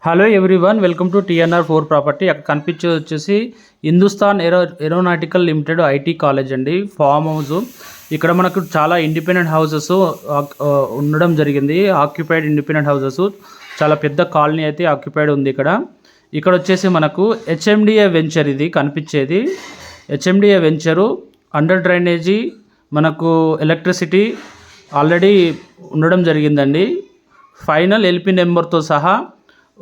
Hello everyone, welcome to TNR 4 property. అక్కడ కనిపించేది వచ్చేసి Hindustan aeronautical limited IT college అండి, ఫామ్ హౌస్. ఇక్కడ మనకు చాలా ఇండిపెండెంట్ హౌసెస్ ఉండడం జరిగింది. ఆక్యుపైడ్ ఇండిపెండెంట్ హౌసెస్, చాలా పెద్ద కాలనీ అయితే ఆక్యుపైడ్ ఉంది. ఇక్కడ వచ్చేసి మనకు హెచ్ఎండిఏ వెంచర్, ఇది కనిపించేది హెచ్ఎండిఏ వెంచరు. అండర్ డ్రైనేజీ, మనకు ఎలక్ట్రిసిటీ ఆల్రెడీ ఉండడం జరిగిందండి. ఫైనల్ ఎల్పి నెంబర్తో సహా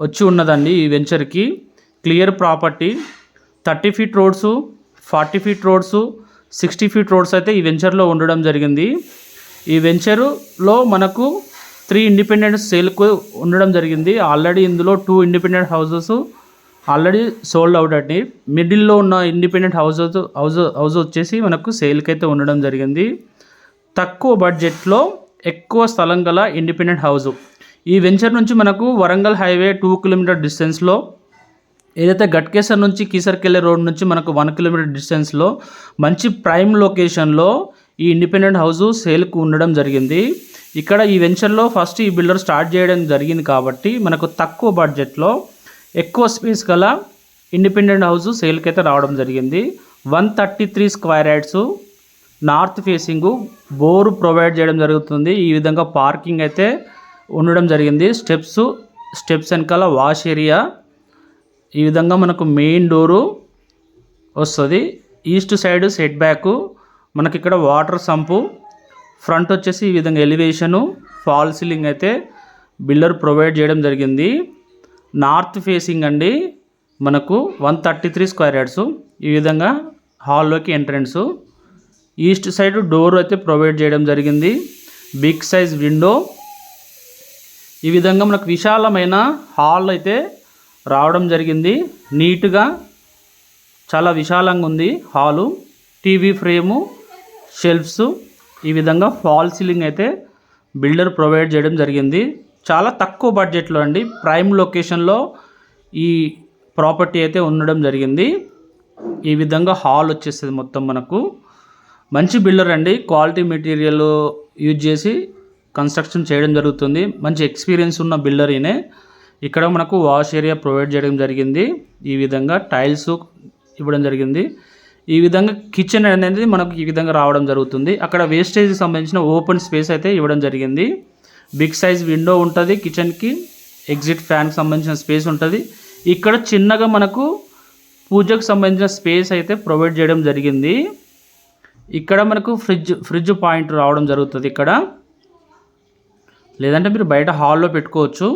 వచ్చి ఉన్నదండి ఈ వెంచర్కి. Clear property. 30 feet roads, 40 feet roads, 60 feet roads అయితే ఈ వెంచర్లో ఉండడం జరిగింది. ఈ వెంచరులో మనకు 3 ఇండిపెండెంట్ సేల్కు ఉండడం జరిగింది. ఆల్రెడీ ఇందులో 2 independent houses already sold out అండి. మిడిల్లో ఉన్న ఇండిపెండెంట్ హౌస్ వచ్చేసి మనకు సేల్కి అయితే ఉండడం జరిగింది. తక్కువ బడ్జెట్లో ఎక్కువ స్థలం గల ఇండిపెండెంట్ హౌస్. ఈ వెంచర్ నుంచి మనకు వరంగల్ హైవే 2 కిలోమీటర్ డిస్టెన్స్లో, ఏదైతే గట్కేసర్ నుంచి కీసర్కెళ్ళే రోడ్ నుంచి మనకు 1 కిలోమీటర్ డిస్టెన్స్లో మంచి ప్రైమ్ లొకేషన్లో ఈ ఇండిపెండెంట్ హౌస్ సేల్కు ఉండడం జరిగింది. ఇక్కడ ఈ వెంచర్లో ఫస్ట్ ఈ బిల్డర్ స్టార్ట్ చేయడం జరిగింది కాబట్టి మనకు తక్కువ బడ్జెట్లో ఎక్కువ స్పేస్ గల ఇండిపెండెంట్ హౌస్ సేల్కి అయితే రావడం జరిగింది. 133 square yards, north facing, bore provide చేయడం జరుగుతుంది. ఈ విధంగా పార్కింగ్ అయితే ఉండడం జరిగింది. స్టెప్స్ వెనకాల వాష్ ఏరియా. ఈ విధంగా మనకు మెయిన్ డోరు వస్తుంది. ఈస్ట్ సైడ్ సెట్ బ్యాక్, మనకి ఇక్కడ వాటర్ సంపు. ఫ్రంట్ వచ్చేసి ఈ విధంగా ఎలివేషను, ఫాల్ సీలింగ్ అయితే బిల్డర్ ప్రొవైడ్ చేయడం జరిగింది. నార్త్ ఫేసింగ్ అండి, మనకు 133 స్క్వేర్ యార్డ్స్. ఈ విధంగా హాల్లోకి ఎంట్రన్స్. ఈస్ట్ సైడ్ డోర్ అయితే ప్రొవైడ్ చేయడం జరిగింది. Big size window. ఈ విధంగా మనకు విశాలమైన హాల్ అయితే రావడం జరిగింది. నీట్గా చాలా విశాలంగా ఉంది హాలు. టీవీ ఫ్రేము, షెల్ఫ్స్, ఈ విధంగా ఫాల్ సీలింగ్ అయితే బిల్డర్ ప్రొవైడ్ చేయడం జరిగింది. చాలా తక్కువ బడ్జెట్లో అండి, ప్రైమ్ లొకేషన్లో ఈ ప్రాపర్టీ అయితే ఉండడం జరిగింది. ఈ విధంగా హాల్ వచ్చేస్తుంది మొత్తం. మనకు మంచి బిల్డర్ అండి, క్వాలిటీ మెటీరియల్ యూజ్ చేసి కన్స్ట్రక్షన్ చేయడం జరుగుతుంది. మంచి ఎక్స్పీరియన్స్ ఉన్న బిల్డర్ ఈయనే. ఇక్కడ మనకు వాష్ ఏరియా ప్రొవైడ్ చేయడం జరిగింది. ఈ విధంగా టైల్స్ ఇవ్వడం జరిగింది. ఈ విధంగా కిచెన్ అనేది మనకు ఈ విధంగా రావడం జరుగుతుంది. అక్కడ వేస్టేజ్కి సంబంధించిన ఓపెన్ స్పేస్ అయితే ఇవ్వడం జరిగింది. బిగ్ సైజ్ విండో ఉంటుంది కిచెన్కి. ఎగ్జిట్ ఫ్యాన్కి సంబంధించిన స్పేస్ ఉంటుంది. ఇక్కడ చిన్నగా మనకు పూజకు సంబంధించిన స్పేస్ అయితే ప్రొవైడ్ చేయడం జరిగింది. ఇక్కడ మనకు ఫ్రిడ్జ్ పాయింట్ రావడం జరుగుతుంది ఇక్కడ, లేదంటే మీరు బయట హాల్లో పెట్టుకోవచ్చు.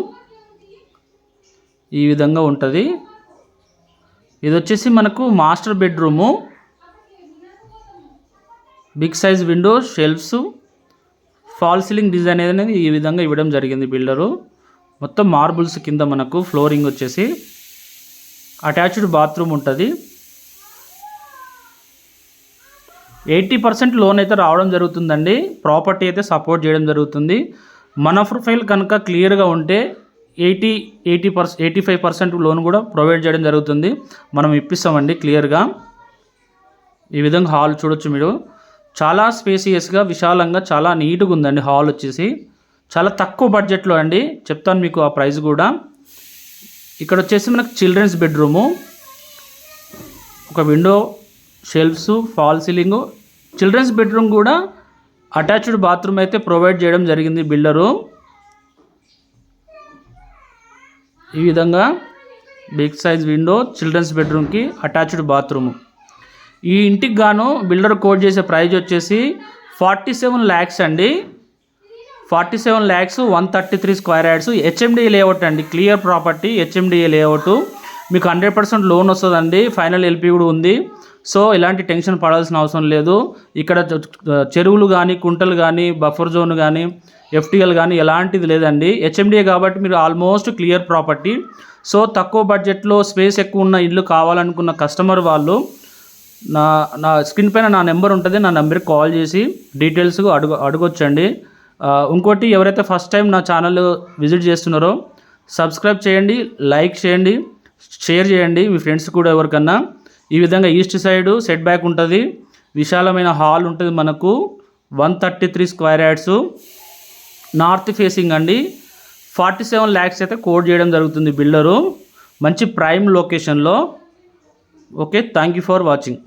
ఈ విధంగా ఉంటుంది. ఇది వచ్చేసి మనకు master bedroom. Big size window, shelves, fall ceiling design అనేది ఈ విధంగా ఇవ్వడం జరిగింది బిల్డరు. మొత్తం మార్బుల్స్ కింద మనకు ఫ్లోరింగ్ వచ్చేసి. అటాచ్డ్ బాత్రూమ్ ఉంటుంది. 80% లోన్ అయితే రావడం జరుగుతుందండి. ప్రాపర్టీ అయితే సపోర్ట్ చేయడం జరుగుతుంది. మన ప్రొఫైల్ కనుక క్లియర్గా ఉంటే 85% లోన్ కూడా ప్రొవైడ్ చేయడం జరుగుతుంది. మనం ఇప్పిస్తామండి క్లియర్గా. ఈ విధంగా హాల్ చూడొచ్చు మీరు. చాలా స్పేసియస్గా, విశాలంగా, చాలా నీట్గా ఉందండి హాల్ వచ్చేసి. చాలా తక్కువ బడ్జెట్లో అండి, చెప్తాను మీకు ఆ ప్రైస్ కూడా. ఇక్కడ వచ్చేసి మనకు చిల్డ్రన్స్ బెడ్రూము, ఒక window, shelves, fall ceiling. Children's bedroom కూడా అటాచ్డ్ బాత్రూమ్ అయితే ప్రొవైడ్ చేయడం జరిగింది బిల్డరు. ఈ విధంగా బిగ్ సైజ్ విండో, చిల్డ్రన్స్ బెడ్రూమ్కి అటాచ్డ్ బాత్రూము. ఈ ఇంటికి గాను బిల్డర్ కోట్ చేసే ప్రైజ్ వచ్చేసి 47 lakhs అండి. 47 lakhs, 133 square yards. HMDA layout అండి, క్లియర్ ప్రాపర్టీ. హెచ్ఎండిఏ లేఅవుట్ మీకు 100% లోన్ వస్తుందండి. ఫైనల్ ఎల్పి కూడా ఉంది. సో ఎలాంటి టెన్షన్ పడాల్సిన అవసరం లేదు. ఇక్కడ చెరువులు కానీ, కుంటలు కానీ, బఫర్ జోన్ కానీ, ఎఫ్టీఎల్ కానీ ఎలాంటిది లేదండి. హెచ్ఎండిఏ కాబట్టి మీరు ఆల్మోస్ట్ క్లియర్ ప్రాపర్టీ. సో తక్కువ బడ్జెట్లో స్పేస్ ఎక్కువ ఉన్న ఇల్లు కావాలనుకున్న కస్టమర్ వాళ్ళు నా స్క్రీన్ పైన నా నెంబర్ ఉంటుంది, నా నెంబర్కి కాల్ చేసి డీటెయిల్స్ అడగొచ్చండి. ఇంకోటి, ఎవరైతే ఫస్ట్ టైం నా ఛానల్ విజిట్ చేస్తున్నారో సబ్స్క్రైబ్ చేయండి, లైక్ చేయండి, షేర్ చేయండి మీ ఫ్రెండ్స్ కూడా ఎవరికన్నా. ఈ విధంగా ఈస్ట్ సైడ్ సెట్ బ్యాక్ ఉంటుంది. విశాలమైన హాల్ ఉంటుంది మనకు. 133 స్క్వేర్ యార్డ్స్. నార్త్ ఫేసింగ్ అండి. 47 lakhs అయితే కోట్ చేయడం జరుగుతుంది బిల్డరు. మంచి ప్రైమ్ లొకేషన్లో. Okay, thank you for watching.